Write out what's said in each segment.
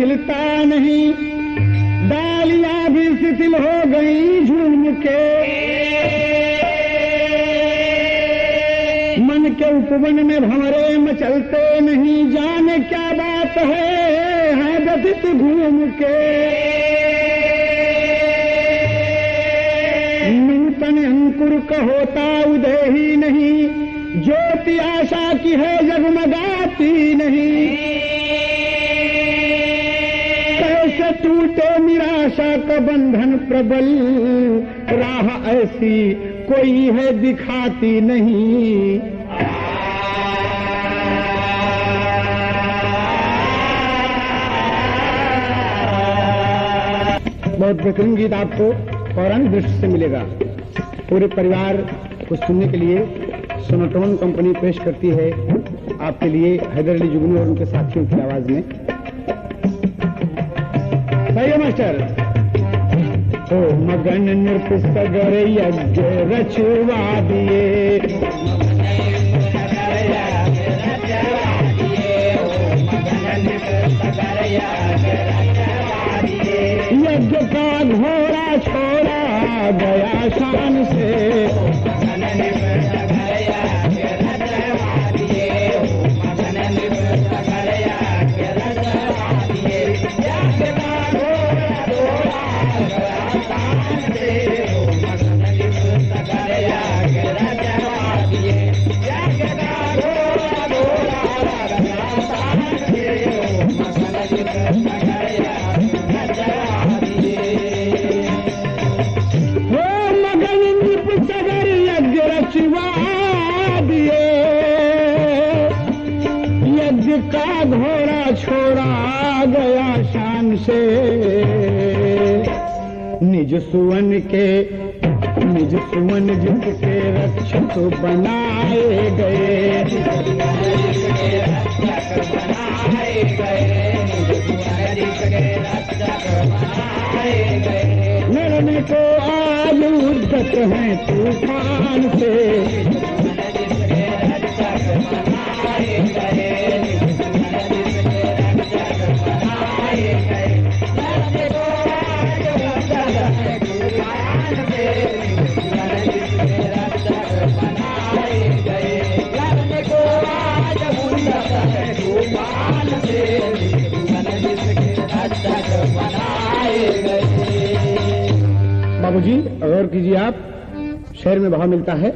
मिलता नहीं, डालियां भी शिथिल हो गई झूम के। मन के उपवन में भंवरे मचलते नहीं, जाने क्या बात है व्यथित घूम के। नूतन अंकुर का होता उदय ही नहीं, ज्योति आशा की है जगमगाती नहीं। कैसे टूटे निराशा का बंधन प्रबल, राह ऐसी कोई है दिखाती नहीं। बहुत बेहतरीन गीत आपको पौराणिक दृष्टि से मिलेगा। पूरे परिवार को सुनने के लिए सोनोटोन कंपनी पेश करती है आपके लिए हैदर अली जुगनू और उनके साथियों की आवाज में। सही है मास्टर। ओ मगन नृप सगर यज्ञ रचवा दिए, यज्ञ का घोड़ा छोड़ा गया शान से। का घोड़ा छोड़ा गया शान से। निज सुवन जिसके रक्षक बनाए गए। लड़ने को आज उद्यत हैं तूफान से। बाबूजी गौर कीजिए, आप शहर में भाव मिलता है।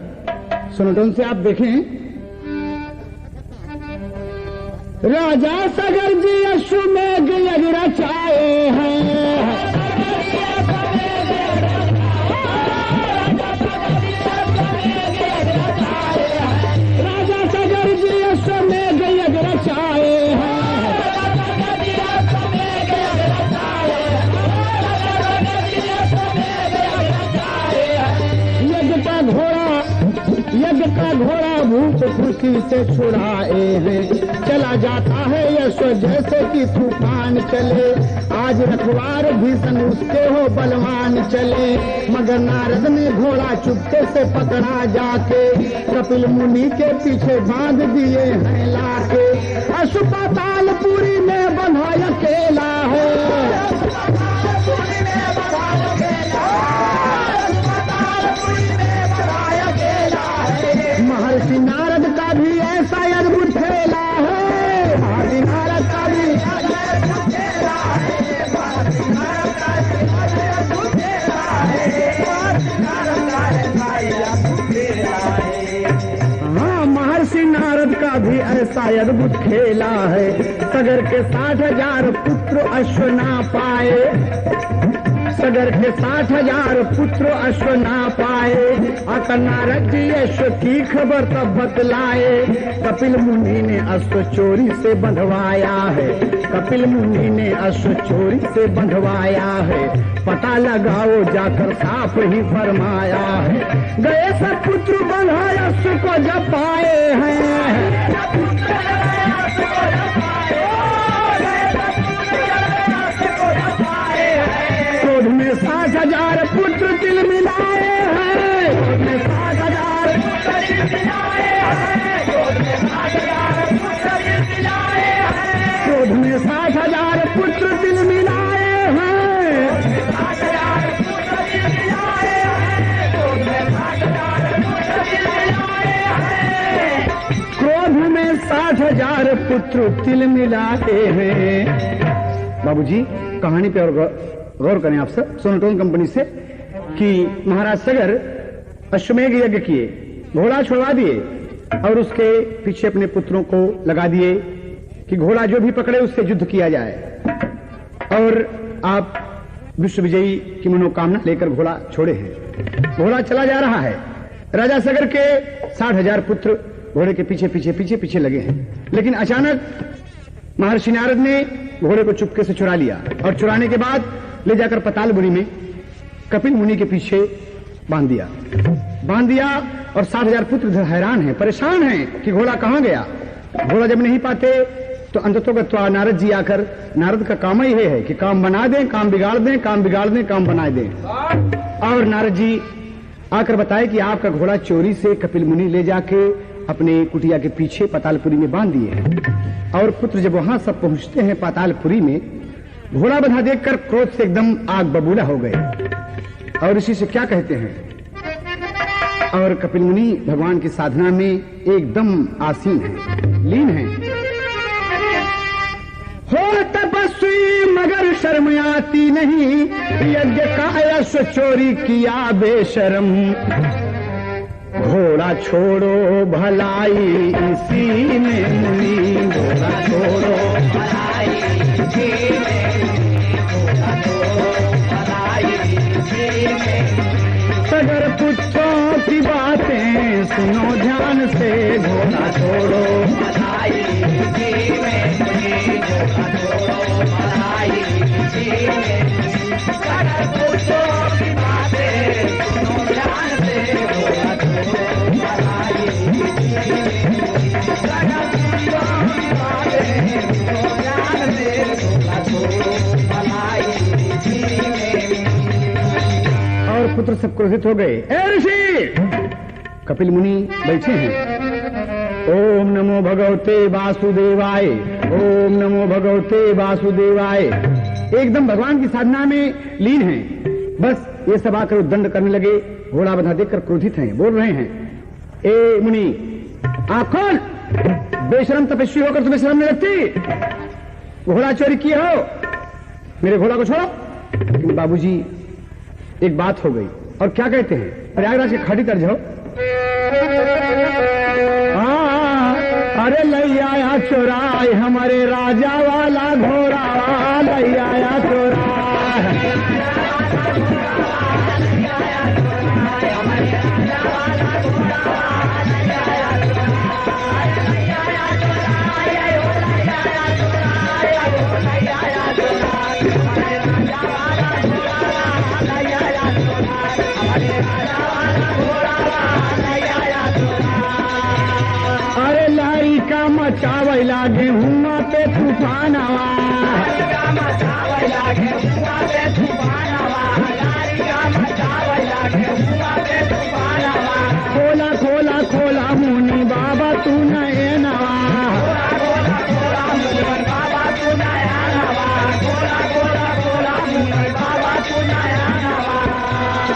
सोनोटोन से आप देखें, राजा सगर जी अश्वमेघ यज्ञ रचाए हैं। राजा सगर जी अश्वमेघ यज्ञ रचाए हैं। यज्ञ का घोड़ा भूत खुशी से छुड़ाए हैं। चला जाता है यश जैसे कि तूफान चले। आज रखवार भीषण उसके हो बलवान चले। मगर नारद ने घोड़ा चुपके से पकड़ा जाके। कपिल मुनि के पीछे बांध दिए हैं लाके। अशुपातालपुरी में बंधा अकेला है। महर्षि नारद का भी ऐसा अद्भुत खेला है। महर्षि नारद का भी महर्षि नारद का भी ऐसा अद्भुत खेला है। सगर के 60,000 पुत्र अश्व ना पाए। सगर के 60,000 पुत्र अश्व ना पाए। अक नारद जी अश्व की खबर तब बतलाए। कपिल मुनि ने अश्व चोरी से बंधवाया है। कपिल मुनि ने अश्व चोरी से बंधवाया है। पता लगाओ जाकर साफ ही फरमाया है। गए सब पुत्र बंधा अश्व को जब पाए हैं। क्रोध में 60,000 पुत्र दिल मिलाए हैं। क्रोध में 60,000 पुत्र दिल मिलाए हैं। क्रोध में 60,000 पुत्र दिल मिलाए हैं। क्रोध में 60,000 पुत्र 60,000 पुत्र तिल मिलाए हैं। बाबूजी कहानी पे और गौर करें आप सब सोनोटोन कंपनी से कि महाराज सगर अश्वमेध यज्ञ किए, घोड़ा छुड़वा दिए और उसके पीछे अपने पुत्रों को लगा दिए कि घोड़ा जो भी पकड़े उससे युद्ध किया जाए और आप विश्व विजयी की मनोकामना लेकर घोड़ा छोड़े हैं। घोड़ा चला जा रहा है, राजा सगर के 60,000 पुत्र घोड़े के पीछे पीछे पीछे पीछे लगे हैं, लेकिन अचानक महर्षि नारद ने घोड़े को चुपके से चुरा लिया और चुराने के बाद ले जाकर पतालपुरी में कपिल मुनि के पीछे बांध दिया और 60,000 पुत्र हैरान हैं, परेशान हैं कि घोड़ा कहां गया। घोड़ा जब नहीं पाते तो अंततोगत्वा नारद जी आकर, नारद का काम ही है कि काम बना दें, काम बिगाड़ दें, काम बिगाड़ दें, काम बना दें। और नारद जी आकर बताए कि आपका घोड़ा चोरी से कपिल मुनि ले जाके अपने कुटिया के पीछे पातालपुरी में बांध दिए हैं। और पुत्र जब वहां सब पहुंचते हैं पातालपुरी में, घोड़ा बंधा देखकर क्रोध से एकदम आग बबूला हो गए और इसी से क्या कहते हैं। और कपिल मुनि भगवान की साधना में एकदम आसीन है, लीन है। हो तपस्वी मगर शर्म आती नहीं, यज्ञ का यश चोरी किया बेशरम। घोड़ा छोड़ो भलाई इसी में मुनि, घोड़ा छोड़ो भलाई इसी में, घोड़ा छोड़ो भलाई इसी में। सगर पुत्रों की बातें सुनो ध्यान से, घोड़ा छोड़ो भलाई इसी में, घोड़ा छोड़ो भलाई इसी में। सगर पुत्रों की बातें सुनो ध्यान से, घोड़ा छोड़ो भलाई इसी में। सगर पुत्रों की बातें सुनो ध्यान से, घोड़ा छोड़ो भलाई इसी में। और पुत्र सब क्रोधित हो गए। ए ऋषि! कपिल मुनि बैठे हैं। ओम नमो भगवते वासुदेवाय, ओम नमो भगवते वासुदेवाय। एकदम भगवान की साधना में लीन हैं। बस ये सब आकर उद्दंड करने लगे, घोड़ा बंधा देखकर क्रोधित हैं, बोल रहे हैं, ए मुनि आँख खोल, बेशरम तपस्वी होकर तुम्हें शर्म नहीं लगती? घोड़ा चोरी किए हो, मेरे घोड़ा को छोड़ो। लेकिन बाबूजी एक बात हो गई। और क्या कहते हैं, प्रयागराज के खाड़ी तर जाओ। अरे लैया आया चोराय हमारे राजा वाला घोड़ा, लैया आया चोराय। मचावला गेहूं पे तूफानवा, खोला खोला खोला मुनि बाबा तू नयनवा।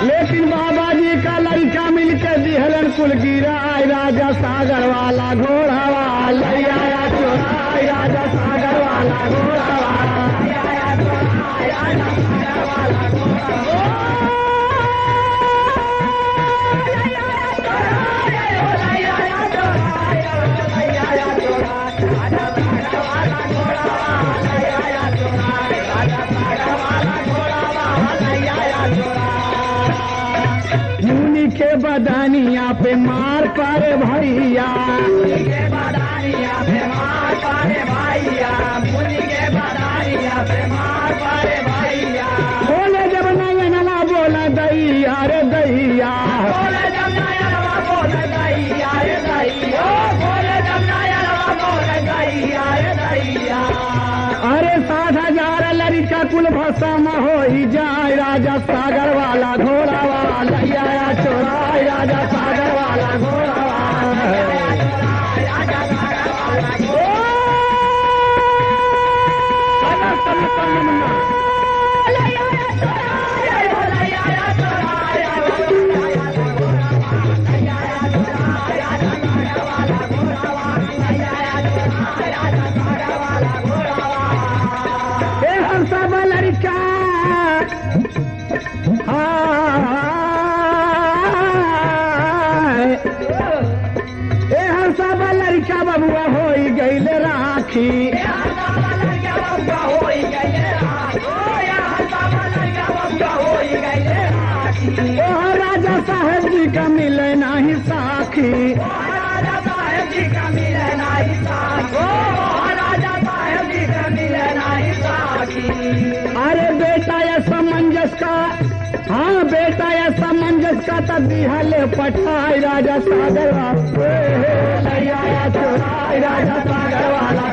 लेकिन बाबा जी का लड़का मिलकर दिहलन कुल गिरा, राजा सागर वाला घोड़ा वाला आया चोराय, राजा सागर वाला घोड़ा मुनि के बदानिया पे मार पारे भैया, मुनि के बदानिया पे मार पारे भैया, मुनि के बदानिया पे मार पारे भैया। बोले जब नयनवा बोला दैया रे दैया, बोले जब नयनवा बोला दैया रे दैया, बोले जब नयनवा बोला दैया रे दैया। अरे 60,000 लड़का कुल भस्म हो ही जाए, राजा सागर वाला घोड़ा वाला आया चोराय, राजा सागर वाला घोड़ा वाला। सब लड़का बबुआ हो गईल राखी राजा साहेब जी का मिले नाही साखी राजा साहेब जी का मिले नाही साखी राजा साहेब जी का मिले नाही साखी। अरे बेटा या समंजस का हाँ बेटा या समंजस का तदिहले पठाई राजा सागर चोराई राजा सागर वाला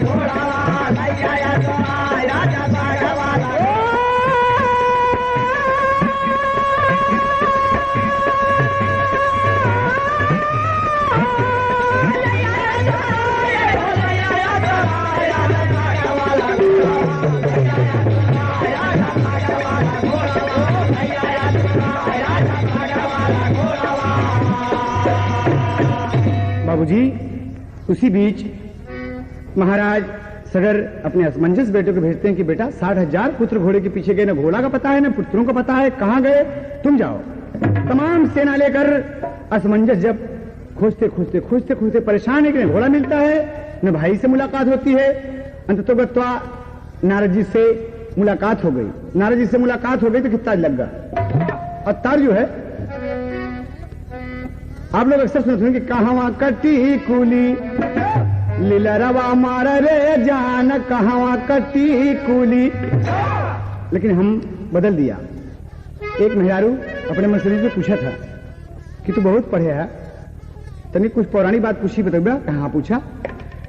राजा सागर वाला बाबूजी। उसी बीच महाराज सगर अपने असमंजस बेटे को भेजते हैं कि बेटा 60,000 पुत्र घोड़े के पीछे गए, न घोड़ा का पता है न पुत्रों का पता है, कहां गए, तुम जाओ। तमाम सेना लेकर असमंजस जब खोजते खोजते खोजते खोजते परेशान है कि न घोड़ा मिलता है न भाई से मुलाकात होती है। अंततोगत्वा नारद जी से मुलाकात हो गई। नारद जी से मुलाकात हो गई तो कितना लग गया। और तार जो है आप लोग अक्सर सुनते हैं कि कहवा कटी कुली लीला रवा मार रे जान, कहवा कटी कुली। लेकिन हम बदल दिया। एक मेहरारू अपने मसले से पूछा था कि तू बहुत पढ़े है, तने कुछ पौराणिक बात पूछी, बता। कहाँ पूछा?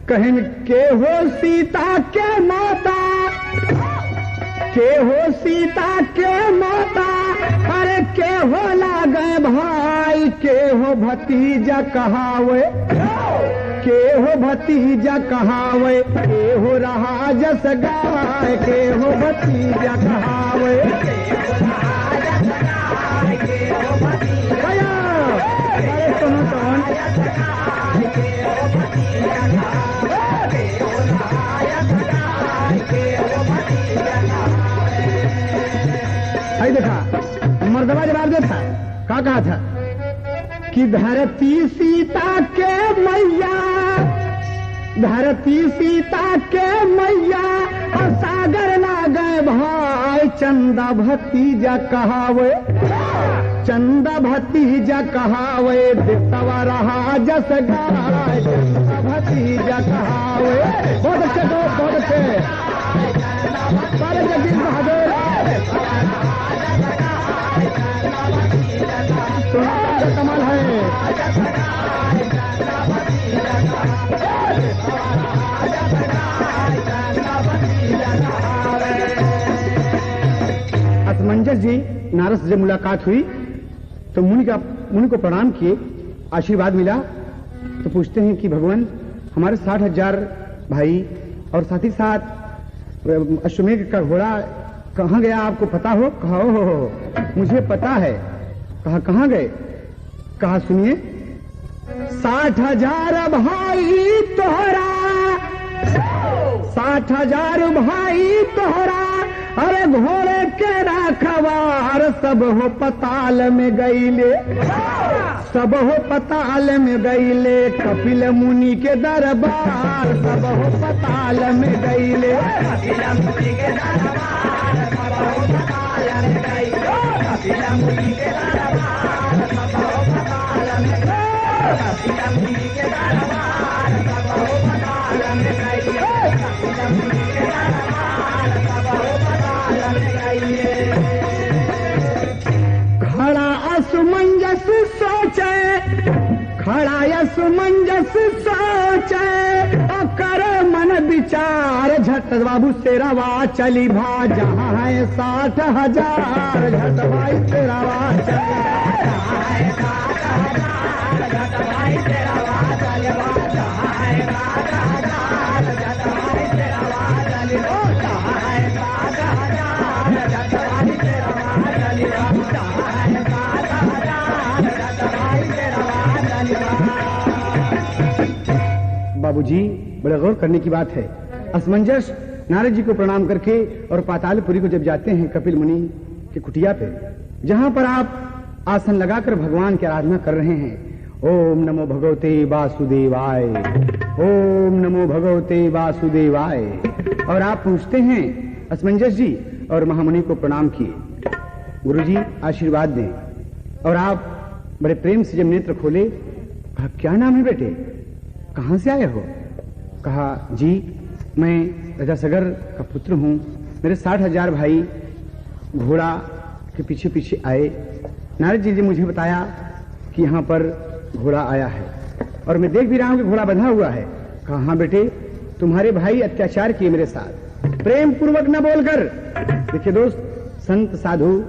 कहें के हो सीता के माता, के हो सीता के माता, अरे के हो लागे भाई, के हो भतीजा कहावे, के हो भतीजा कहावे, के हो रहा जस गाय, के हो भतीजा कहावे। अरे सुनो कौन देखा मर्दबा जवाब देता, क्या कहा था कि धरती सीता के मैया, धरती सीता के मैया, और सागर ना गए भाई, चंदा भतीजा कहावे, चंदा भतीजा कहावे, देसवा रहा जस गाय, चंदा भतीजा कहावे। बहुत अच्छे दोस्त, बहुत अच्छे सारे जगदीश बहादुर कमाल है। असमंजस जी नारद से जब मुलाकात हुई तो मुनि को प्रणाम किए, आशीर्वाद मिला। तो पूछते हैं कि भगवान हमारे 60,000 भाई और साथ ही साथ अश्वमेध का घोड़ा कहाँ गया, आपको पता हो? कहा हो मुझे पता है। कहा कहाँ गए? कहा सुनिए, 60,000 भाई तोहरा, 60,000 भाई तोहरा, अरे घोड़े के रखवार सब हो पताल में गईले, सब हो पताल में गईले, कपिल मुनि के दरबार सब हो पताल में गईले। कपिल मुनि के दरबार सब हो पताल में गईले, कपिल मुनि के दरबार सब हो पताल में गईले, कपिल मुनि के दरबार सब हो पताल में गईले, कपिल मुनि के दरबार सब हो पताल में गईले। खड़ा असमंजस सोचे, खड़ा असमंजस सोचे, और करे मन विचार, झट बाबू सेरावा चली भा, जहाँ है 60,000, झट भाई सेरावा चली, जहाँ है 60,000, झट भाई सेरावा चली भा, जहाँ है 60,000, झट भाई सेरावा चली भा, जहाँ है 60,000, झट भाई सेरावा चली भा, जहाँ है 60,000, झट भाई सेरावा चली भा। बाबूजी बड़े गौर करने की बात है। असमंजस नारद जी को प्रणाम करके और पातालपुरी को जब जाते हैं, कपिल मुनि की कुटिया पे, जहां पर आप आसन लगाकर भगवान की आराधना कर रहे हैं। ओम नमो भगवते वासुदेवाय, ओम नमो भगवते वासुदेवाय। और आप पूछते हैं असमंजस जी और महामुनि को प्रणाम किए, गुरुजी आशीर्वाद दें। और आप बड़े प्रेम से जब नेत्र खोले, कहा क्या नाम है बेटे, कहां से आए हो? कहा जी मैं राजा सगर का पुत्र हूं, मेरे 60,000 भाई घोड़ा के पीछे पीछे आए। नारद जी ने मुझे बताया कि यहाँ पर घोड़ा आया है और मैं देख भी रहा हूं कि घोड़ा बंधा हुआ है। कहा हाँ बेटे, तुम्हारे भाई अत्याचार किए मेरे साथ, प्रेम पूर्वक न बोलकर। देखिए दोस्त, संत साधु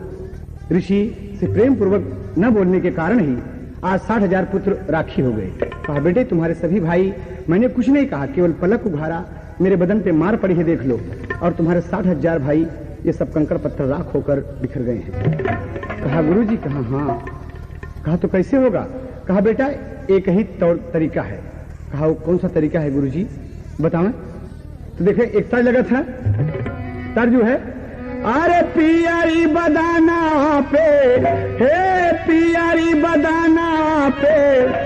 ऋषि से प्रेम पूर्वक न बोलने के कारण ही आज 60,000 पुत्र राखी हो गए। कहा बेटे तुम्हारे सभी भाई, मैंने कुछ नहीं कहा, केवल पलक उघारा, मेरे बदन पे मार पड़ी है देख लो, और तुम्हारे 60,000 भाई ये सब कंकड़ पत्थर राख होकर बिखर गए हैं। कहा गुरुजी, कहा हाँ। कहा तो कैसे होगा? कहा बेटा एक ही तौर तरीका है। कहा वो कौन सा तरीका है गुरुजी, बताओ। तो देखे एक तार लगा था, तर्जु है, अरे पियारी बदाना पे, हे पियारी बदाना पे,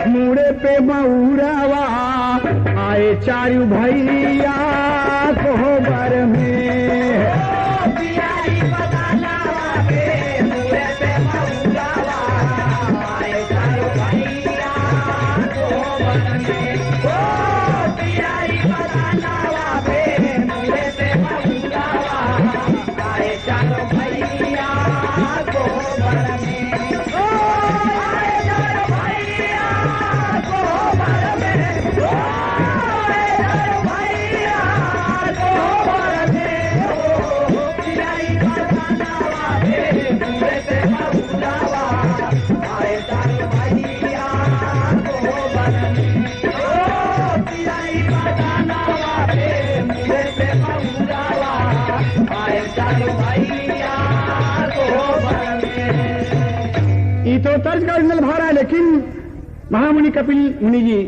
मुड़े पे मऊरावा, आए चारू भैया कोहबर में। पियारी बदाना पे, मुड़े पे मऊरावा, आए चारू भैया कोहबर में। ओ पियारी बदाना पे, मुड़े पे मऊरावा, आए चारू भैया कोहबर में। ओ आए चारू भैया कोहबर में। ओ आए चारू भैया कोहबर में। ओ पियारी बदाना पे, मुड़े पे मऊरावा, आए चारू भैया कोहबर में। ओ पियारी बदाना पे, मुड़े पे मऊरावा, आए चारू भैया कोहबर में। ये तो तर्ज का ओरिजिनल भाव है, लेकिन महामुनि कपिल मुनि जी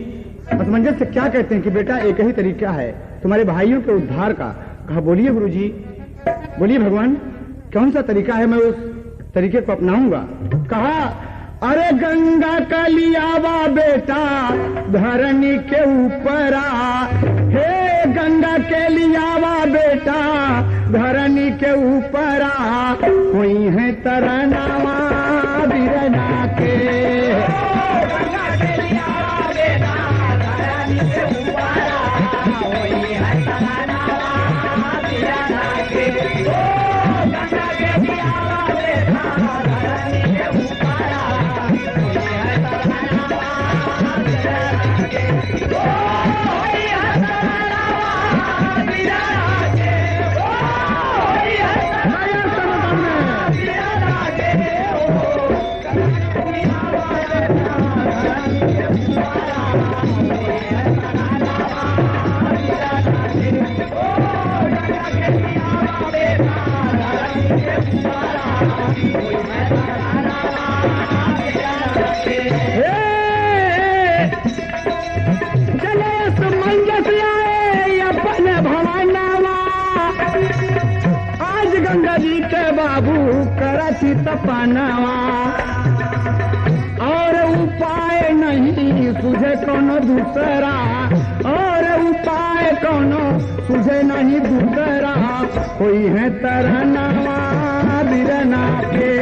असमंजस से क्या कहते हैं कि बेटा एक ही तरीका है तुम्हारे भाइयों के उद्धार का। कहा बोलिए गुरुजी, बोलिए भगवान, कौन सा तरीका है, मैं उस तरीके को अपनाऊंगा। कहा अरे गंगा का लियावा बेटा धरनी के ऊपर आ, हे गंगा के लियावा बेटा धरनी के ऊपर आ, कोई है तरनावा बिरना के। गंगा के लियावा बेटा धरनी के ऊपर आ, कोई है तरनावा बिरना के। ओ गंगा के लियावा बेटा धरनी के ऊपर आ, कोई है तरनावा बिरना के। ओ कोई है तरनावा बिरना के। ओ कोई है तरनावा बिरना के। चले समंजस आए अपने भवानावा, आज गंगा जी के बाबू कराची तपानावा, और उपाय नहीं सुझे कोनो दूसरा, और उपाय कोनो सुझे नहीं दूसरा, कोई है तरनावा बिरना के।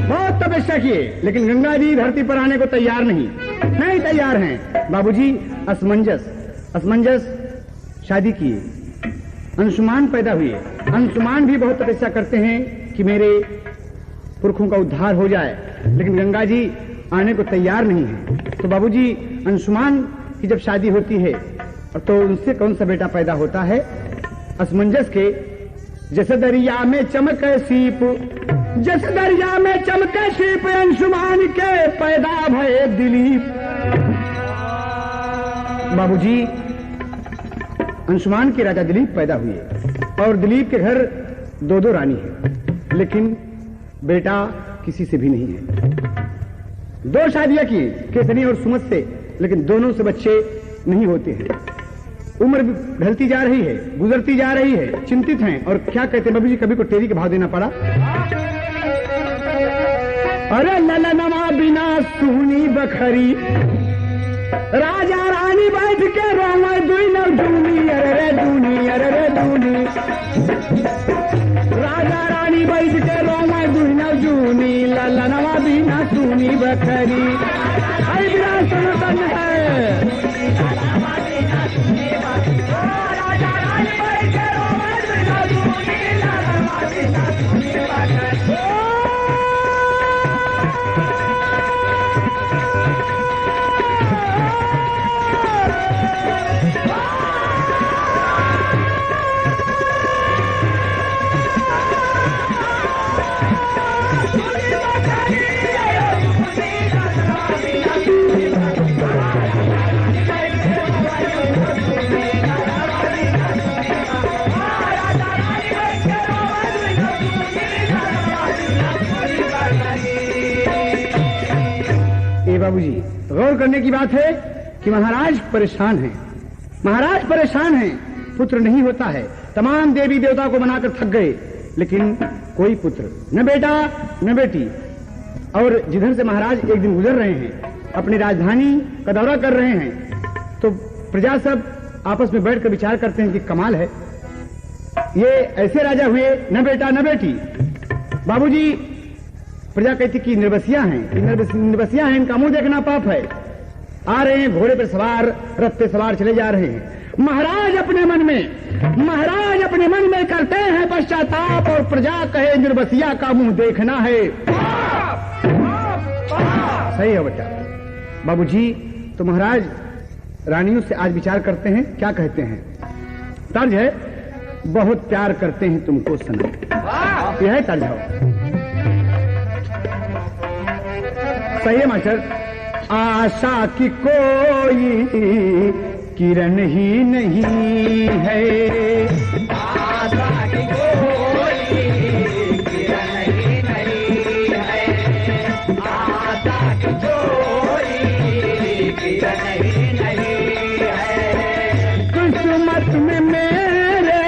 बहुत तपस्या किए, लेकिन गंगा जी धरती पर आने को तैयार नहीं तैयार हैं। बाबूजी असमंजस शादी किए, अंशुमान पैदा हुए। अंशुमान भी बहुत तपस्या करते हैं कि मेरे पुरखों का उद्धार हो जाए, लेकिन गंगा जी आने को तैयार नहीं है। तो बाबूजी अंशुमान की जब शादी होती है तो उनसे कौन सा बेटा पैदा होता है? असमंजस के जैसे दरिया में चमके सीप, जैसे दरिया में चमके सीप, अंशुमान के पैदा भये दिलीप। बाबूजी अंशुमान के राजा दिलीप पैदा हुए और दिलीप के घर दो दो रानी है, लेकिन बेटा किसी से भी नहीं है। दो शादियां की, केसरी और सुमत से, लेकिन दोनों से बच्चे नहीं होते हैं। उम्र ढलती जा रही है, गुजरती जा रही है, चिंतित हैं और क्या कहते हैं बाबूजी, कभी को टेरी के भाव देना पड़ा। अरे ललनवा बिना सुनी बखरी, राजा रानी बैठ के रोवे दुई नव जूनी, अरे रे जूनी, अरे रे जूनी। राजा रानी बैठ के रोवे दुई नव जूनी, ललनवा बिना सुनी बखरी। हर बिना सुनतन है बाबूजी। गौर करने की बात है कि महाराज परेशान हैं, महाराज परेशान हैं, पुत्र नहीं होता है। तमाम देवी देवता को बनाकर थक गए, लेकिन कोई पुत्र, न बेटा न बेटी। और जिधर से महाराज एक दिन गुजर रहे हैं, अपनी राजधानी का दौरा कर रहे हैं, तो प्रजा सब आपस में बैठकर विचार करते हैं कि कमाल है, ये ऐसे राजा हुए, न बेटा न बेटी। बाबूजी प्रजा कहती कि निर्वसिया हैं, निर्वसिया हैं, इनका मुंह देखना पाप है। आ रहे हैं घोड़े पर सवार, रथ पे सवार चले जा रहे हैं। महाराज अपने मन में करते हैं पश्चाताप, और प्रजा कहे निर्वसिया का मुंह देखना है। सही है बेटा। बाबूजी तो महाराज रानियों से आज विचार करते हैं, क्या कहते हैं? तर्ज है, बहुत प्यार करते हैं तुमको सनम। यह है तर्ज है। सही है मास्टर। आशा की कोई किरण ही नहीं है, आशा की कोई किरण ही नहीं है, आशा की कोई किरण ही नहीं है। किस्मत में मेरे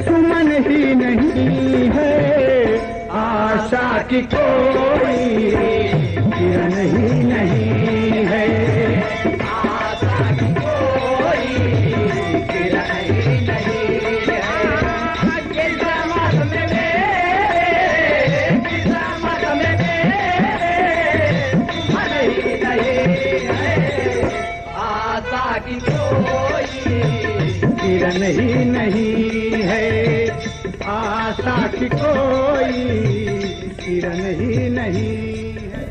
सुमन ही नहीं है, आशा की कोई किरण ही नहीं है, आशा की कोई किरण ही नहीं है। किस्मत में मेरे मन ही नहीं है, आशा की कोई किरण ही नहीं है, आशा की कोई किरण ही नहीं है।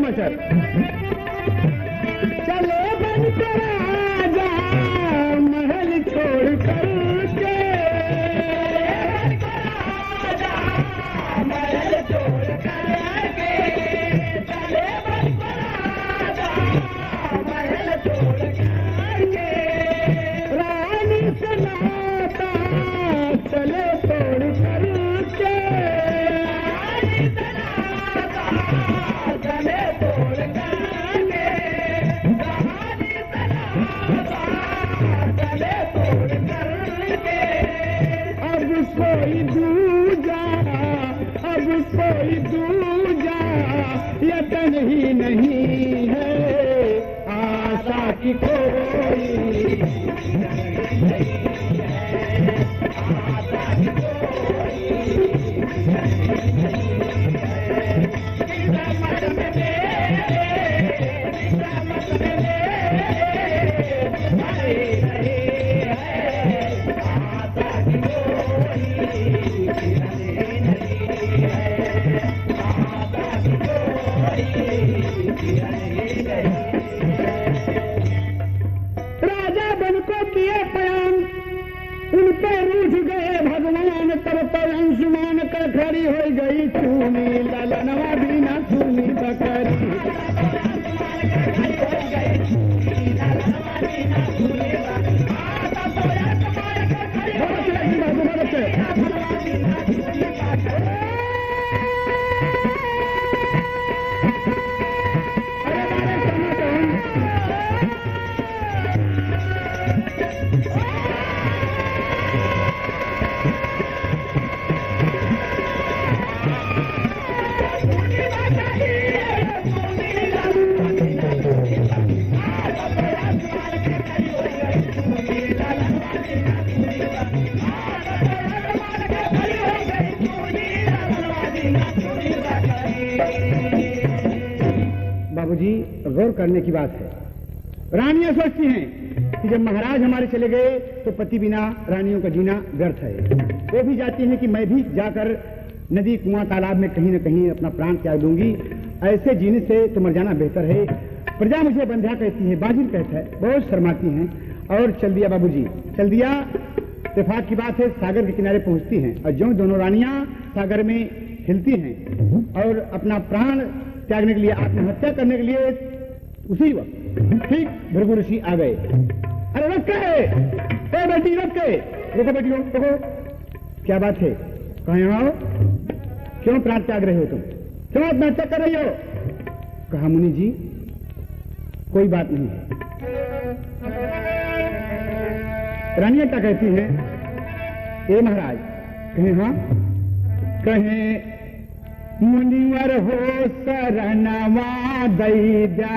मचर चले बन कर आजा महल छोड़ कर के, महल छोड़ करके, चले बन कर आजा महल छोड़ करके, रानी से नाता चले तोड़ कर के, रानी से नाता चले तोड़ करके, रानी से नाता चले तोड़ करके। अब कोई दूजा यतन ही नहीं है, आशा की कोई भगवान तब पर अंशुमान कर खड़ी हो गई चूनी ललनवा बिना चूनी बकरी बाबूजी, गौर करने की बात है। रानियां सोचती हैं कि जब महाराज हमारे चले गए तो पति बिना रानियों का जीना व्यर्थ है। वो भी जाती हैं कि मैं भी जाकर नदी कुआं तालाब में कहीं न कहीं अपना प्राण त्याग दूंगी, ऐसे जीने से तो मर जाना बेहतर है। प्रजा मुझे बंध्या कहती है, बाजिल कहता है, बहुत शर्माती हैं। और चल दिया बाबूजी, चल दिया। इत्तेफाक की बात है, सागर के किनारे पहुंचती हैं और जो दोनों रानियां सागर में हिलती हैं और अपना प्राण त्यागने के लिए, आत्महत्या करने के लिए, उसी वक्त ठीक भृगु ऋषि आ गए। अरे रख के बेटी, रख के रुको बेटी, रुको, क्या बात है, कहाँ आओ, क्यों प्राण त्याग रहे हो तुम, क्यों आत्महत्या कर रही हो? कहा मुनि जी कोई बात नहीं है। रानियां क्या कहती हैं, ए महाराज, कहे हाँ, कहे मुनिवर हो शरणवा दैजा,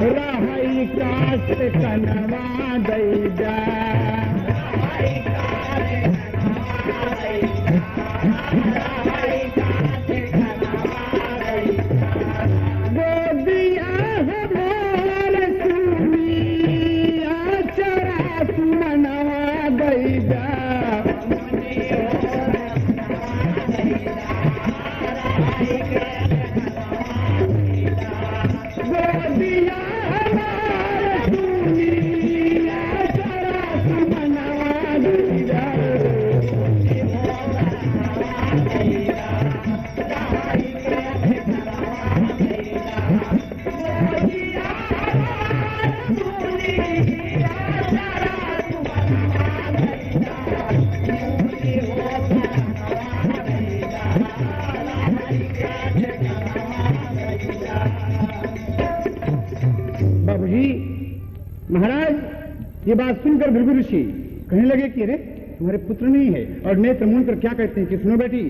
रहाई काट कनवा दैजा, महाराज ये बात सुनकर भृगु ऋषि कहने लगे कि अरे तुम्हारे पुत्र नहीं है, और नेत्र मूंद कर क्या कहते हैं कि सुनो बेटी,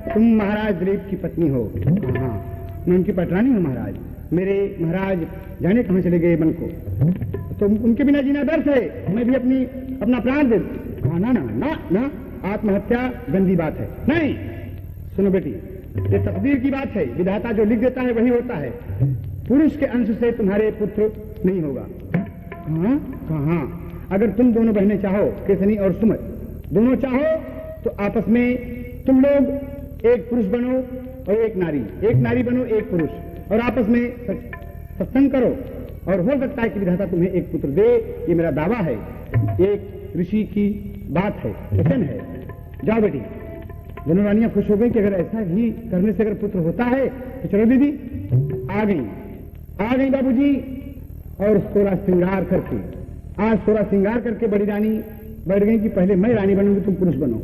तुम महाराज दिलीप की पत्नी हो। हाँ, मैं उनकी पटरानी हूँ महाराज। मेरे महाराज जाने कहाँ चले गए मन को, तो उनके बिना जीना व्यर्थ है, मैं भी अपना प्राण दे। हाँ ना ना ना ना, आत्महत्या गंदी बात है, नहीं। सुनो बेटी, ये तकदीर की बात है, विधाता जो लिख देता है वही होता है। पुरुष के अंश से तुम्हारे पुत्र नहीं होगा। कहाँ? अगर तुम दोनों बहनें चाहो, केसनी और सुमत, दोनों चाहो तो आपस में तुम लोग एक पुरुष बनो और एक नारी बनो एक पुरुष, और आपस में सत्संग करो, और हो सकता है कि विधाता तुम्हें एक पुत्र दे। ये मेरा दावा है, एक ऋषि की बात है, वचन है। जाओ बेटी। दोनों रानियां खुश हो गई कि अगर ऐसा ही करने से अगर पुत्र होता है तो चलो दीदी। आ गई बाबूजी, और सोलह श्रृंगार करके, आज सोलह श्रृंगार करके बड़ी रानी बैठ गई कि पहले मैं रानी बनूंगी, तुम पुरुष बनो।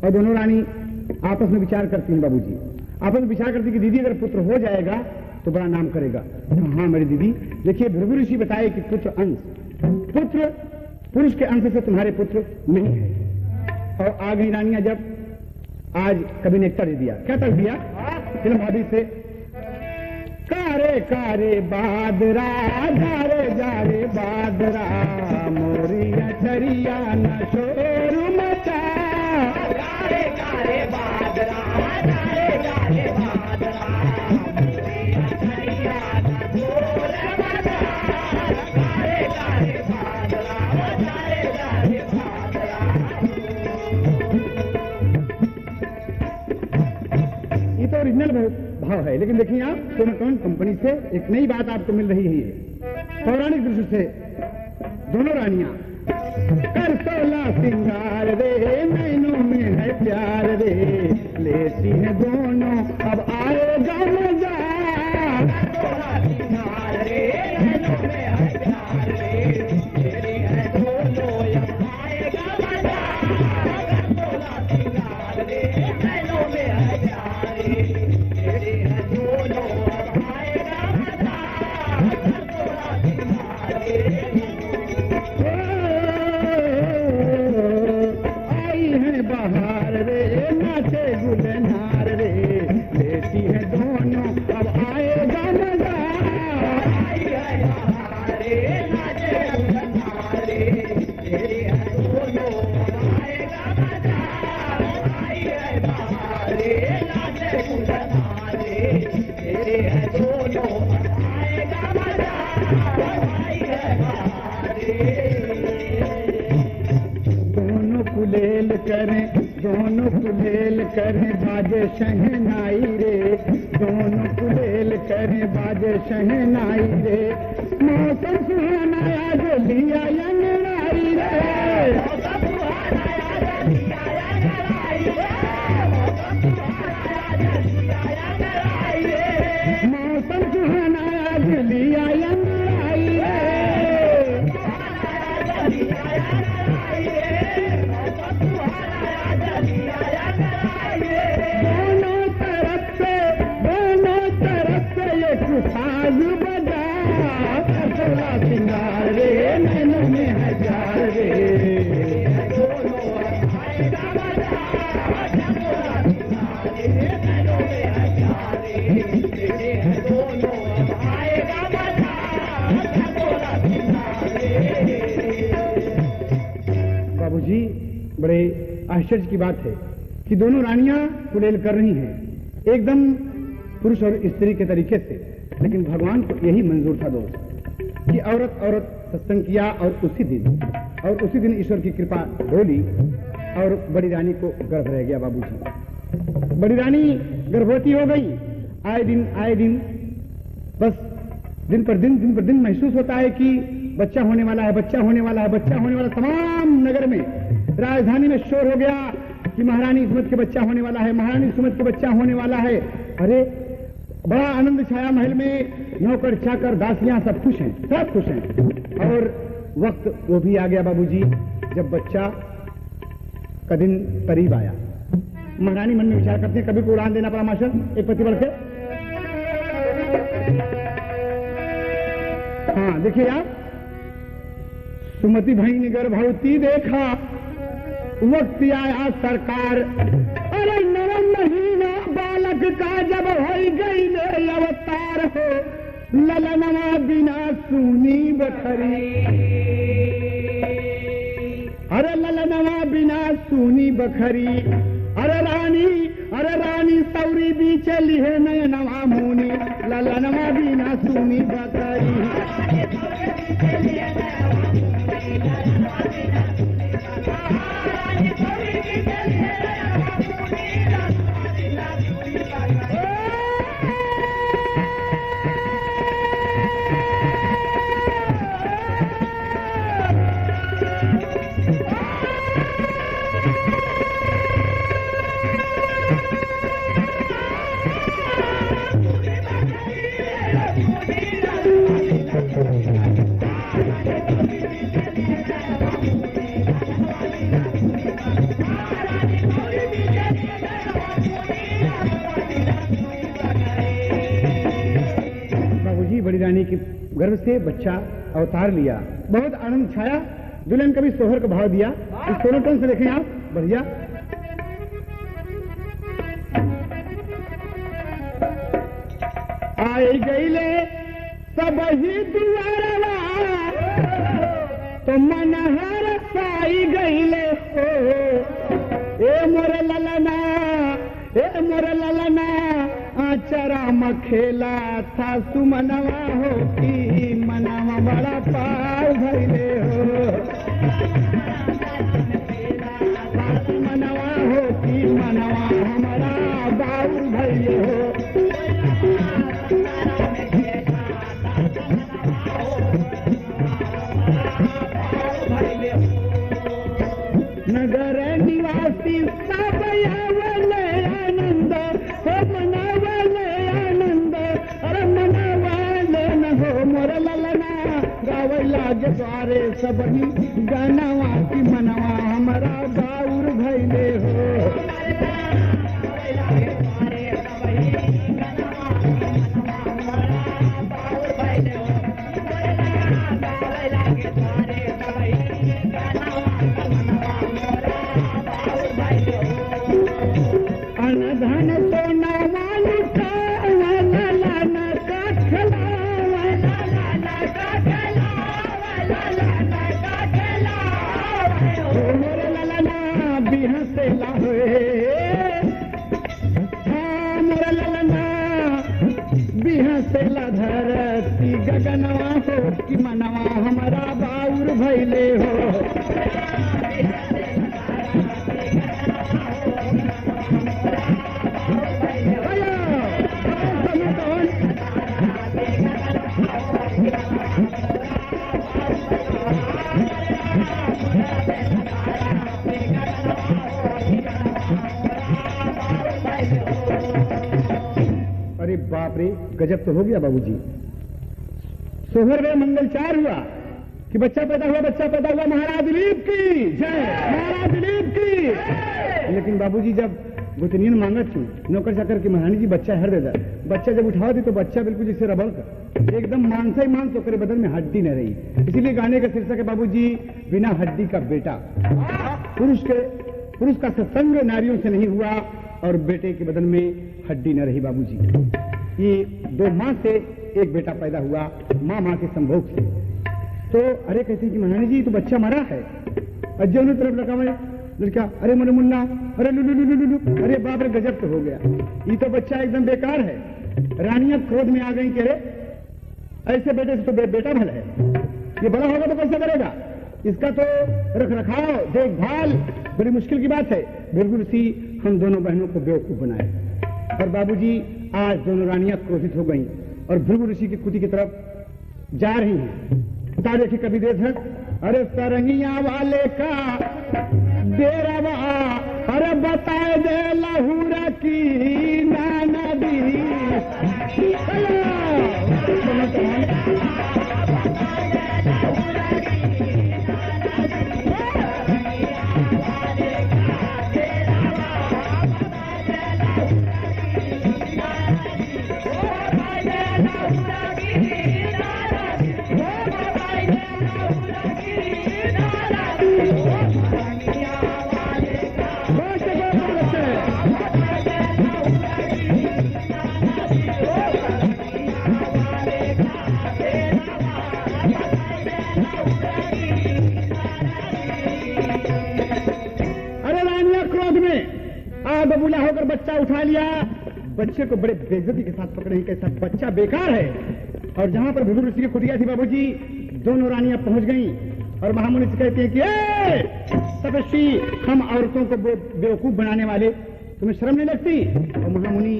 और दोनों रानी आपस में विचार करती हैं बाबूजी, आपस में विचार करती कि दीदी अगर पुत्र हो जाएगा तो बड़ा नाम करेगा। हाँ मेरी दीदी, देखिए भृगु ऋषि बताए कि पुत्र पुरुष के अंश से तुम्हारे पुत्र नहीं है। और आ गई रानियां जब, आज कभी ने कर दिया, क्या कर दिया फिल्म भाभी से, कारे कारे बादरा धारे जारे बादरा, मोरी अचरिया न शोर मचा, कारे कारे बादरा धारे जारे बादरा, मोरी अचरिया न शोर मचा, कारे कारे बादरा धारे जारे बादरा। ये तो ओरिजिनल बहुत भाव है। लेकिन देखिए आप सोनाटोन कंपनी से एक नई बात आपको मिल रही है, पौराणिक दृश्य से। दोनों रानियां कर सोला सिंगार रे, नैनों में है प्यार रे, लेती है दोनों अब आएगा मजा। सोला सिंगार रे, नैनों में है प्यार रे, लेती है दोनों अब आएगा मजा। सोला सिंगार रे, नैनों में है प्यार रे, लेती है दोनों अब आएगा मजा। सोला सिंगार रे, बहार रे, नाचे गुलनार रे, लेती है दोनों अब आएगा मजा। आई है बहार रे, नाचे गुलनार रे, लेती है दोनों अब आएगा मजा। आई है बहार रे, नाचे गुलनार रे, लेती है दोनों अब आएगा मजा। आई है बहार रे, दोनों कुलेल करें, दोनों कुलेल करें बाजे शहनाई रे, दोनों कुलेल करें बाजे शहनाई रे, मौसम सुहाना आज लिया अंगड़ाई रे, मौसम सुहाना आज लिया अंगड़ाई रे, मौसम सुहाना आज लिया अंगड़ाई रे। साज बजा सोला सिंगार रे, नैनों में है प्यार रे, दोनों आएगा मजा। सोला सिंगार रे, नैनों में है प्यार रे, दोनों आएगा मजा। सोला सिंगार रे। बाबूजी, बड़े आश्चर्य की बात है कि दोनों रानियां कुलेल कर रही हैं एकदम पुरुष और स्त्री के तरीके से, लेकिन भगवान को यही मंजूर था दोस्त कि औरत औरत सत्संग किया और उसी दिन ईश्वर की कृपा डोली और बड़ी रानी को गर्भ रह गया। बाबूजी, बड़ी रानी गर्भवती हो गई। आए दिन बस दिन पर दिन महसूस होता है कि बच्चा होने वाला है, बच्चा होने वाला है, बच्चा होने वाला। तमाम नगर में, राजधानी में शोर हो गया कि महारानी सुमत के बच्चा होने वाला है, महारानी सुमत के बच्चा होने वाला है। अरे बड़ा आनंद छाया महल में, नौकर चाकर दासियां सब खुश हैं, सब खुश हैं। और वक्त वो भी आ गया बाबूजी जब बच्चा का दिन करीब आया। महारानी मन में विचार करते हैं कभी को उड़ान देना पड़ा मास्टर एक पतिवर्ष से। हाँ देखिए आप, सुमति भाई ने गर्भवती देखा, वक्त आया सरकार। अरे नरम महीना बालक का जब हो गई अवतार हो, ललनवा बिना सुनी बखरी। अरे ललनवा बिना सुनी बखरी। अरे रानी सौरी बीच लिहे नयनवा मुनी, ललनवा बिना सुनी बखरी। बड़ी रानी के गर्भ से बच्चा अवतार लिया, बहुत आनंद छाया। दुल्हन का भी सोहर का भाव दिया। इस सोनोटोन से देखें आप, बढ़िया। आए गईले सब ही दुआरवा, तो मनहर साई गईले हो। ए मोरे ललना, ए मोरे ललना, आचरा मखेला था सुमनवा हो की मनवा बड़ा पार भइले हो। मनवा हो की मनवा हमारा बाबू भइले हो। धारे सबही गनवा की मनवा हमारा बाउर भैले हो। अनधन सोना वाली का लाना का खला मोरे ललना बिहसे लावे मोरे ललना बिहसे ला धरती गगनवा हो कि मनवा हमारा बाउर भैले हो। अरे बाप रे, गजब तो हो गया बाबूजी। सोहर में मंगलचार हुआ कि बच्चा पैदा हुआ महाराज दिलीप की जय, महाराज दिलीप की। लेकिन बाबूजी जब गुतनीन मांगत थी नौकर चाकर की महारानी जी बच्चा हर देदा, बच्चा जब उठा दी तो बच्चा बिल्कुल जैसे रबड़ का एकदम मांसा ही मांस होकर बदन में हड्डी न रही। इसीलिए गाने का शीर्षक है बाबूजी बिना हड्डी का बेटा। पुरुष का सत्संग नारियों से नहीं हुआ और बेटे के बदन में हड्डी न रही बाबूजी। ये 2 माँ से एक बेटा पैदा हुआ, माँ के संभोग से। तो अरे कहती कि महारानी जी तो बच्चा मरा है। अजय उन्हें तरफ लगा मैं लड़का, अरे मनु मुन्ना, अरे लुलु लुलु लुलु, अरे बाप रे गजब तो हो गया, ये तो बच्चा एकदम बेकार है। रानियां क्रोध में आ गई कि अरे ऐसे बेटे से तो बेटा भला है, ये बड़ा होगा तो कैसे करेगा, इसका तो रख रखाव देखभाल बड़ी मुश्किल की बात है। बिल्कुल इसी हम दोनों बहनों को बेवकूफ बनाए। और बाबूजी आज दोनों रानियां क्रोधित हो गईं और भृगु ऋषि की कुटी की तरफ जा रही हैं। बता देखिए कभी देख, अरे सरंगिया वाले का डेरावा, अरे बताए दे लहूरा की नाना दी। बबूला होकर बच्चा उठा लिया, बच्चे को बड़े बेइज्जती के साथ पकड़े, कैसा बच्चा बेकार है। और जहां पर भृगु ऋषि की कुटिया थी बाबूजी, दोनों रानियां पहुंच गईं और महामुनि से कहती हैं कि तपस्वी, हम औरतों को बेवकूफ बनाने वाले, तुम्हें शर्म नहीं लगती? और महामुनि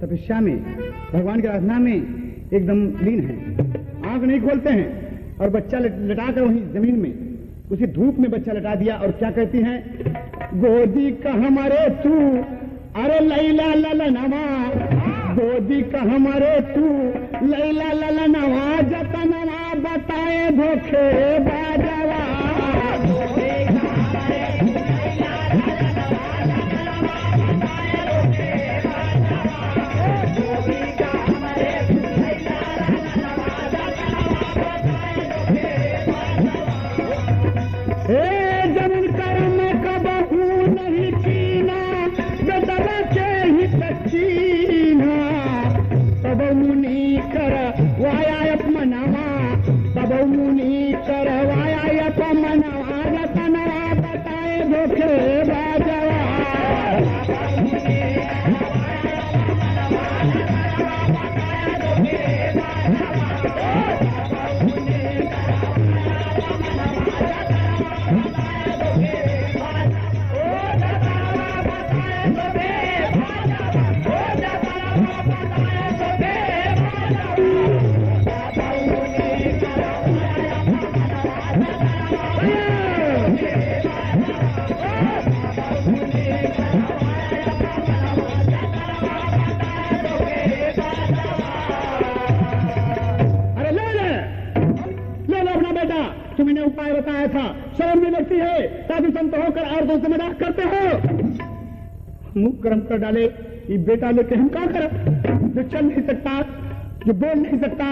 तपस्या में, भगवान की आराधना में एकदम लीन है, आंख नहीं खोलते हैं और बच्चा लटाकर वहीं जमीन में उसी धूप में बच्चा लटा दिया। और क्या कहती हैं, गोदी का हमारे तू, अरे लैला ललनवा, गोदी का हमारे तू, लैला ललनवा, जतनवा बताए धोखे बाजवा। मुनि करवाया अपमनावा, तुमने उपाय बताया था, शर्म नहीं लगती है? साधु संत होकर औरतों से मजाक करते हो। मुंह गर्म कर डाले, ये बेटा लेके हम क्या करें? जो चल नहीं सकता, जो बोल नहीं सकता।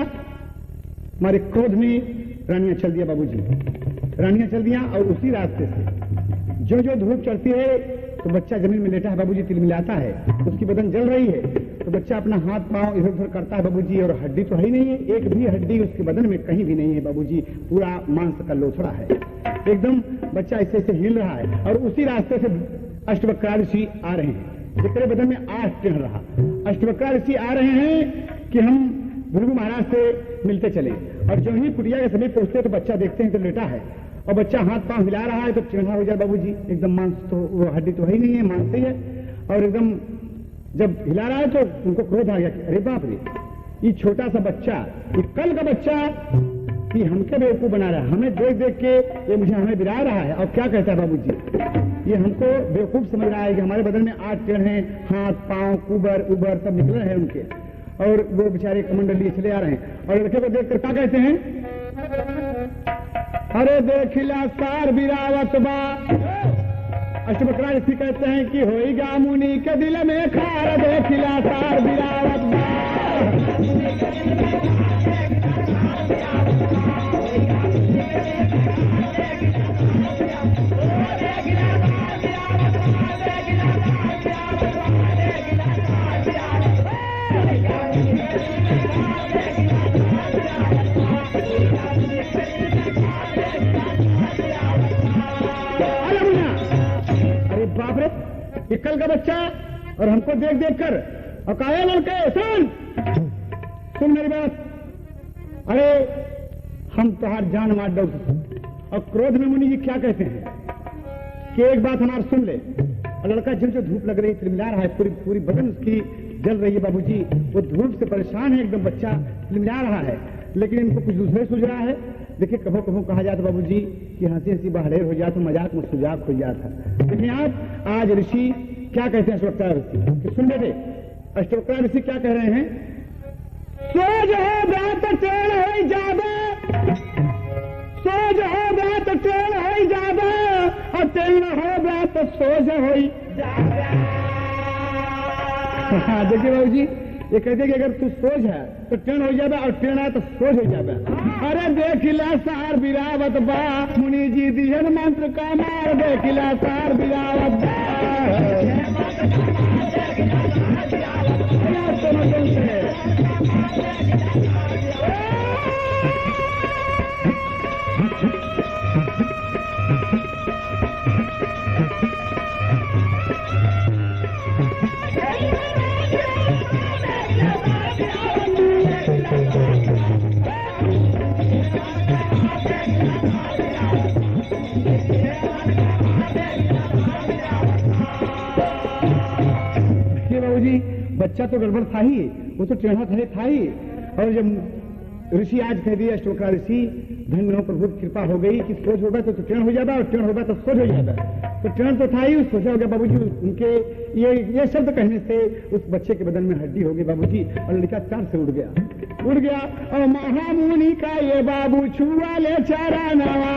हमारे क्रोध में रानियां चल दिया बाबूजी, रानियां चल दिया। और उसी रास्ते से जो जो धूप चढ़ती है तो बच्चा जमीन में लेटा है बाबूजी, तिलमिलाता है, उसकी बदन जल रही है, तो बच्चा अपना हाथ पांव इधर उधर करता है बाबूजी, और हड्डी तो है ही नहीं है, एक भी हड्डी उसके बदन में कहीं भी नहीं है बाबूजी, पूरा मांस का लोथड़ा है एकदम। बच्चा ऐसे ऐसे हिल रहा है। और उसी रास्ते से अष्टवक्र ऋषि आ रहे हैं, जिसके बदन में 8 टेढ़ रहा। अष्टवक्र ऋषि आ रहे हैं कि हम भृगु महाराज से मिलते चले। और जो ही कुटिया के समीप पहुंचते तो बच्चा देखते हैं तो लेटा है, और बच्चा हाथ पांव हिला रहा है तो टेढ़ा हो जाए बाबूजी, एकदम मांस तो वो हड्डी तो है ही नहीं है, मांस ही है। और एकदम जब हिला रहा है तो उनको क्रोध आ गया कि अरे बाप रे, ये छोटा सा बच्चा, ये कल का बच्चा, ये हमके बेवकूफ बना रहा है, हमें देख देख के ये मुझे हमें बिरा रहा है। और क्या कहता है बाबूजी, ये हमको बेवकूफ समझ रहा है कि हमारे बदन में 8 टेढ़ हैं, हाथ पांव कुबर उबर सब निकले हैं उनके, और वो बेचारे कमंडल लिए चले आ रहे हैं। और लड़के को देखकर क्या कहते हैं, अरे देखिला सार बिरावत बा। अष्टवक्र ऋषि कहते हैं कि होइगा मुनि के दिल में खार, देखिला सार बिरावत बा। बाप रे, ये कल का बच्चा और हमको देख देख कर, और कहा लड़के सुन मेरी बात, अरे हम तुम्हार जान मार दो। और क्रोध में मुनि जी क्या कहते हैं कि एक बात हमारा सुन ले। और लड़का जो धूप लग रही है, तिलमिला रहा है, पूरी पूरी बदन उसकी जल रही है बाबूजी, वो धूप से परेशान है एकदम, बच्चा तिलमिला रहा है, लेकिन इनको कुछ दूसरे सूझ रहा है। देखिए कभो कभो कहा जाता बाबूजी कि हंसी हंसी बहरेर हो जाता, मजाक में सुजाक हो जाता। लेकिन आप आज ऋषि क्या कहते हैं अष्टवक्र ऋषि कि सुन बेटे, अष्टवक्र ऋषि क्या कह रहे हैं, सोज हो बात टेढ़ हो जादा, सोज हो बात टेढ़ हो जादा, और टेढ़ हो बात सोज हो जादा। देखिए बाबूजी, ये कहते हैं कि अगर तू सोच है तो टेढ़ हो जाबे, और टेढ़ है तो सोच हो जाबे। अरे देखिला सार बिरावत बा, मुनि जी दिहन मंत्र का मार, देखिला सार बिरावत बा। बच्चा तो गड़बड़ था ही, वो तो टेढ़ा था ही। और जब ऋषि आज कह दिया अष्टवक्र ऋषि, धन्य हो प्रभु कृपा हो गई कि सोच होगा तो टेढ़ हो जाएगा, और टेढ़ होगा तो सोच हो जाएगा। तो टेढ़ तो था ही, सोचा हो गया बाबूजी, उनके ये शब्द कहने से उस बच्चे के बदन में हड्डी हो गई बाबूजी, और लड़का चार से उड़ गया। और महामुनि का ये बाबू छुआ ले चारा नवा,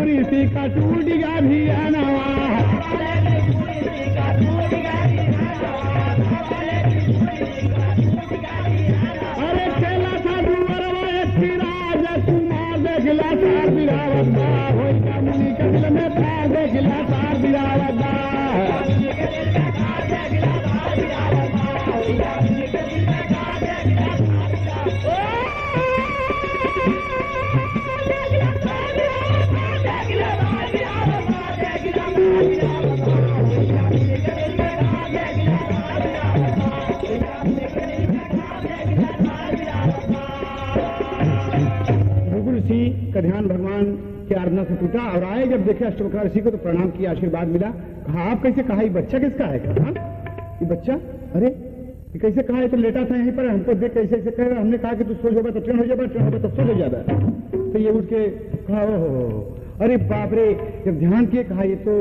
ऋषि का टूट गया भी नवा। अरे खेला था दुआरवा एक राज कुमार, देखला सार बिरावत बा, होइगा मुनि के दिल में था, देखला सार बिरावत बा। का ध्यान भगवान की आराधना से टूटा, और आए जब देखे अष्टवक्र ऋषि को तो प्रणाम किया, आशीर्वाद मिला। कहा आप कैसे, कहा ये बच्चा किसका है? कहा ये बच्चा, अरे ये कैसे कहा, है तो लेटा था यहीं पर, हमको देख कैसे ऐसे कह रहा। हमने कहा कि तू सोच होगा तो ट्रेन हो जाएगा, ट्रेन होगा तो सोच हो जाएगा। तो ये उठ के कहा, ओ अरे बाप रे, जब ध्यान किए कहा ये तो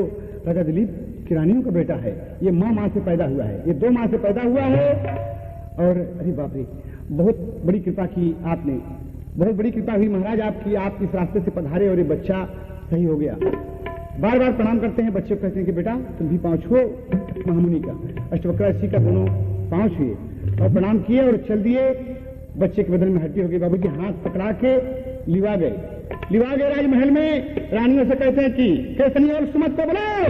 लगा दिलीप उसकी रानियों का बेटा है। ये माँ से पैदा हुआ है, ये 2 माह से पैदा हुआ है। और अरे बाप रे, बहुत बड़ी कृपा की आपने, बहुत बड़ी कृपा हुई महाराज आपकी, आप इस रास्ते से पधारे और ये बच्चा सही हो गया। बार बार प्रणाम करते हैं बच्चे को, कहते हैं कि बेटा तुम भी पाँव छुओ महामुनि का। अष्टवक्र ऋषि का दोनों पाँव छुए और प्रणाम किए और चल दिए। बच्चे के बदन में हड्डी हो गई। बाबूजी हाथ पकड़ा के लिवा गए राजमहल में। रानियों से कहते हैं कि केसनी और सुमत को बुलाओ।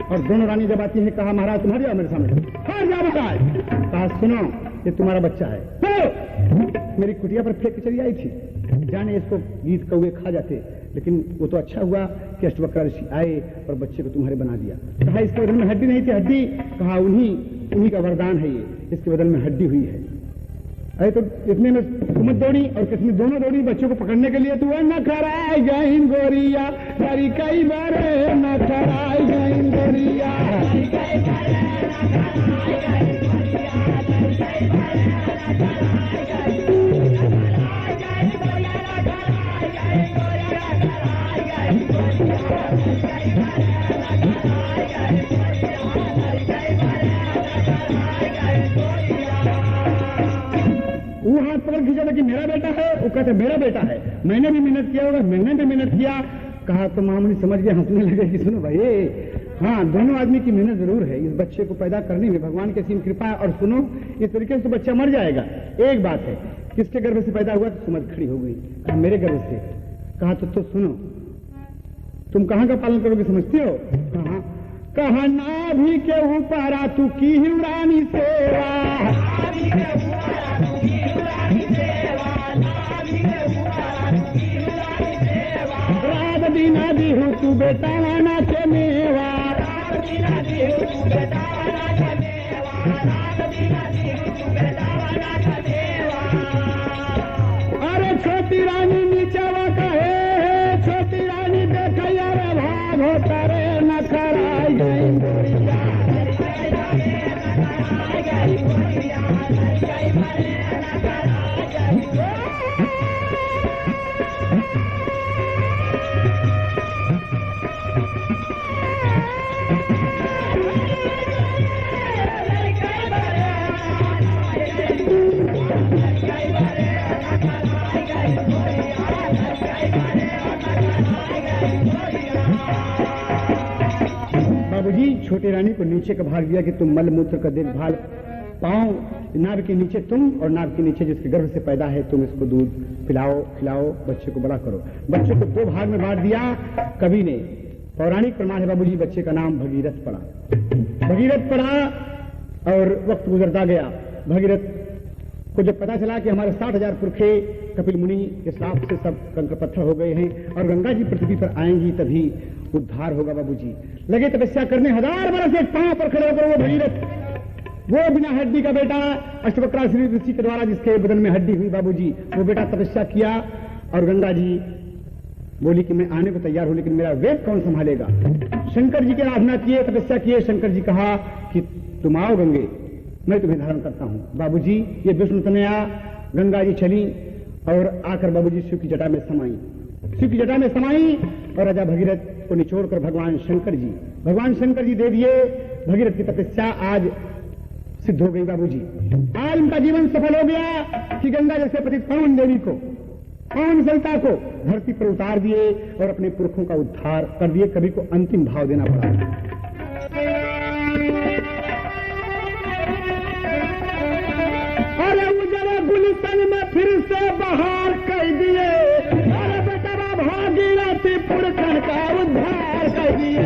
और दोनों रानी जब आती है, कहा महाराज तुम हट जाओ मेरे सामने, हट जाओ महाराज। कहा सुनो, ये तुम्हारा बच्चा है, तो मेरी कुटिया पर फेंक के चली आई थी, जाने इसको गीत कौवे खा जाते, लेकिन वो तो अच्छा हुआ कि अष्टवक्र ऋषि आए और बच्चे को तुम्हारे बना दिया। कहा इसके बदन में हड्डी नहीं थी, हड्डी कहा उन्हीं का वरदान है ये, इसके बदन में हड्डी हुई है। अरे तो इतने में सुमत दौड़ी और किसने दोनों दौड़ी बच्चों को पकड़ने के लिए। तो न खराई गई गोरिया हरी कई बारे, न खराई गई गोरिया। वो हाथ पकड़ खींचा था कि मेरा बेटा है, वो कहते मेरा बेटा है, मैंने भी मेहनत किया होगा, मैंने भी मेहनत किया। कहा तो मामूली समझ गया, हंसने लगे कि सुनो भाई, हाँ दोनों आदमी की मेहनत जरूर है इस बच्चे को पैदा करने में, भगवान की असीम कृपा है। और सुनो, इस तरीके से तो बच्चा मर जाएगा। एक बात है, किसके गर्भ से पैदा हुआ? तो सुमत खड़ी हो गई, कहा मेरे गर्भ से। कहा तो सुनो, तुम कहाँ का पालन करोगे समझती हो? कहा नाभि के ऊपर तू की रानी सेवा, रात दिन दिहु तू बेटा वाना के मेवा, अरे छोटी रानी नीचवा कहे, छोटी रानी देखैया रे भाग हो करे न खराई गई गोरिया। बाबूजी छोटी रानी को नीचे का भाग दिया कि तुम मल मूत्र का देखभाल, पांव नाभ के नीचे तुम और नाभ के नीचे जिसके गर्भ से पैदा है तुम इसको दूध पिलाओ, खिलाओ, बच्चे को बड़ा करो। बच्चे को 2 भाग में बांट दिया कवि ने। पौराणिक प्रमाण है बाबूजी, बच्चे का नाम भगीरथ पड़ा। भगीरथ पड़ा और वक्त गुजरता गया। भगीरथ को जब पता चला कि हमारे 60,000 पुरखे कपिल मुनि के श्राप से सब कंकर पत्थर हो गए हैं और गंगा जी पृथ्वी पर आएंगी तभी उद्धार होगा, बाबूजी लगे तपस्या करने। 1000 बरस एक पांव पर खड़े होकर वो भगीरथ, वो बिना हड्डी का बेटा अष्टवक्र ऋषि के द्वारा जिसके बदन में हड्डी हुई बाबूजी, वो बेटा तपस्या किया और गंगा जी बोली कि मैं आने को तैयार हूं, लेकिन मेरा वेद कौन संभालेगा। शंकर जी की आराधना किए, तपस्या किए। शंकर जी कहा कि तुम आओ गंगे, मैं तुम्हें धारण करता हूं। बाबूजी ये विष्णु तनया गंगा जी चली और आकर बाबूजी शिव की जटा में समाई। शिव की जटा में समाई और राजा भगीरथ को निचोड़कर भगवान शंकर जी दे दिए। भगीरथ की तपस्या आज सिद्ध हो गई बाबूजी। आज उनका जीवन सफल हो गया कि गंगा जैसे पतित पावन देवी को, पावन सरिता को धरती पर उतार दिए और अपने पुरखों का उद्धार कर दिए। कवि को अंतिम भाव देना पड़ा। अरे उजले गुलशन में फिर से बहार कर दिए, अरे बेटा भागीरथी पुरखन का उद्धार कर दिए।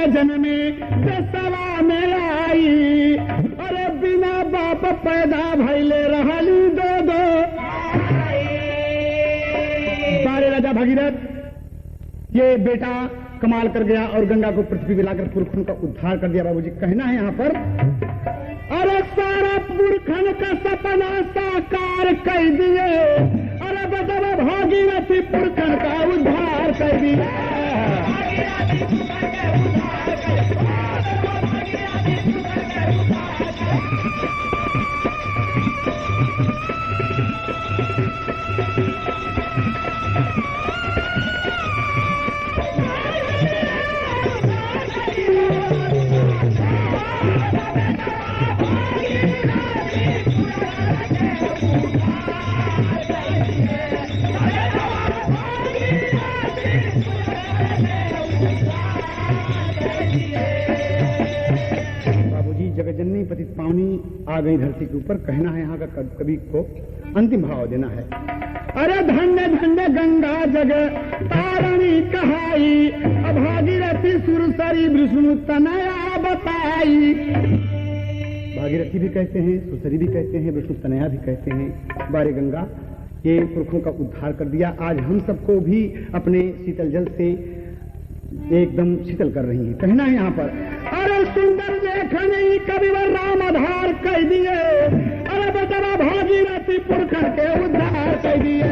जन्मे दसवा में आई, अरे बिना बाप पैदा भैले रहली 2 सारे राजा भगीरथ ये बेटा कमाल कर गया और गंगा को पृथ्वी पे लाकर पुरखन का उद्धार कर दिया। बाबूजी कहना है यहाँ पर, अरे सारा पुरखन का सपना साकार कर दिए, अरे बदला भागीरथी पुरखन का उद्धार कर दिया। जगजननी पतित पावनी आ गई धरती के ऊपर, कहना है यहाँ का कवि को अंतिम भाव देना है। अरे धन्य धन्य गंगा जग तारणी कहाई, भागीरथी सुरसरी विष्णु तनया बताई। भागीरथी भी कहते हैं, सुरसरी भी कहते हैं, विष्णु तनया भी कहते हैं। बारे गंगा, ये पुरखों का उद्धार कर दिया। आज हम सबको भी अपने शीतल जल से एकदम शीतल कर रही है। कहना है यहाँ पर, अरे सुंदर लेखनी कविवर राम आधार कह दिए, अरे बतरा भागीरथी पुरखन के उद्धार कह दिए।